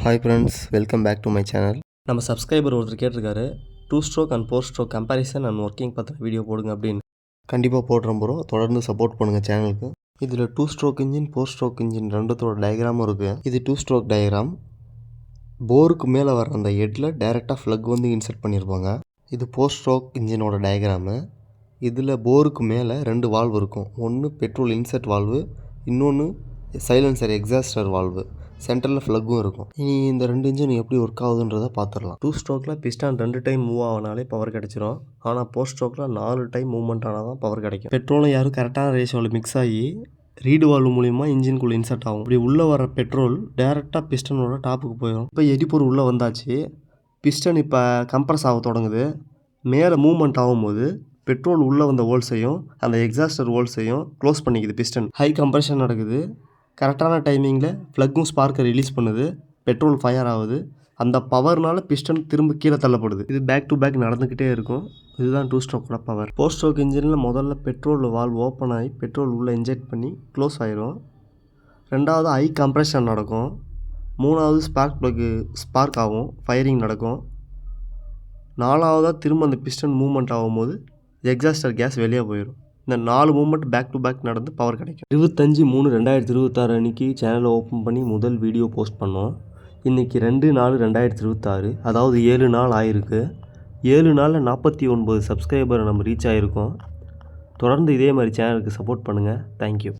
Hi friends, welcome back to my channel. நம்ம subscriber ஒருத்தர் கேட்டிருக்காரு 2 stroke and 4 stroke comparison and working பற்றின video போடுங்க அப்படின்னு. கண்டிப்பாக போடுறோம் ப்ரோ, தொடர்ந்து சப்போர்ட் பண்ணுங்கள் சேனலுக்கு. இதில் 2 ஸ்ட்ரோக் இன்ஜின் 4 ஸ்ட்ரோக் இன்ஜின் ரெண்டுத்தோட டயக்ராமும் இருக்குது. இது 2 ஸ்ட்ரோக் டயக்ராம். போருக்கு மேலே வர அந்த ஹெட்டில் டைரெக்டாக ஃப்ளக் வந்து இன்சர்ட் பண்ணியிருப்பாங்க. இது 4 ஸ்ட்ரோக் இன்ஜினோட டயக்ராமு. இதில் போருக்கு மேலே 2 வால்வு இருக்கும். ஒன்று பெட்ரோல் இன்சர்ட் வால்வு, இன்னொன்று சைலன்சர் எக்ஸாஸ்டர் வால்வு. சென்டரில் ஃப்ளக்கும் இருக்கும். இனி இந்த 2 இன்ஜின் எப்படி ஒர்க் ஆகுதுன்றதை பார்த்துடலாம். 2 ஸ்ட்ரோக்கில் பிஸ்டான் 2 டைம் மூவ் ஆகினாலே பவர் கிடச்சிரும். ஆனால் 4 ஸ்ட்ரோக்கில் 4 டைம் மூவ்மெண்ட் ஆனால் தான் பவர் கிடைக்கும். பெட்ரோலும் யாரும் கரெக்டான ரேஷியோவில் மிக்ஸ் ஆகி ரீடு வால்வு மூலிமா இன்ஜின்குள்ளே இன்சர்ட் ஆகும். இப்படி உள்ளே வர பெட்ரோல் டேரெக்டாக பிஸ்டனோட டாப்புக்கு போயிடும். இப்போ எரிபொருள் உள்ளே வந்தாச்சு. பிஸ்டன் இப்போ கம்ப்ரஸ் ஆக தொடங்குது. மேலே மூவ்மெண்ட் ஆகும்போது பெட்ரோல் உள்ளே வந்த ஹோல்ஸையும் அந்த எக்ஸாஸ்டர் ஹோல்ஸையும் க்ளோஸ் பண்ணிக்குது. பிஸ்டன் ஹை கம்ப்ரெஷன் நடக்குது. கரெக்டான டைமிங்கில் ஃப்ளக்கும் ஸ்பார்க்கை ரிலீஸ் பண்ணுது. பெட்ரோல் ஃபயர் ஆகுது. அந்த பவர்னால் பிஸ்டன் திரும்ப கீழே தள்ளப்படுது. இது பேக் டு பேக் நடந்துக்கிட்டே இருக்கும். இதுதான் 2 ஸ்ட்ரோக்கோட பவர். 4 ஸ்ட்ரோக் இன்ஜினில் முதல்ல பெட்ரோல் வால்வ் ஓப்பன் ஆகி பெட்ரோல் உள்ளே இன்ஜெக்ட் பண்ணி க்ளோஸ் ஆயிரும். ரெண்டாவது ஹை கம்ப்ரெஷன் நடக்கும். மூணாவது ஸ்பார்க் ஆகும், ஃபயரிங் நடக்கும். நாலாவதாக திரும்ப அந்த பிஸ்டன் மூவ்மெண்ட் ஆகும்போது எக்ஸாஸ்டர் கேஸ் வெளியே போயிடும். இந்த 4 மூவ்மெண்ட் பேக் டு பேக் நடந்து பவர் கிடைக்கும். 25/3/2026 அன்றைக்கி சேனலை ஓப்பன் பண்ணி முதல் வீடியோ போஸ்ட் பண்ணோம். இன்றைக்கி 2/4/2026, அதாவது 7 நாள் ஆயிருக்கு. 7 நாளில் 49 சப்ஸ்கிரைபரை நம்ம ரீச் ஆகிருக்கோம். தொடர்ந்து இதே மாதிரி சேனலுக்கு சப்போர்ட் பண்ணுங்கள். தேங்க்யூ.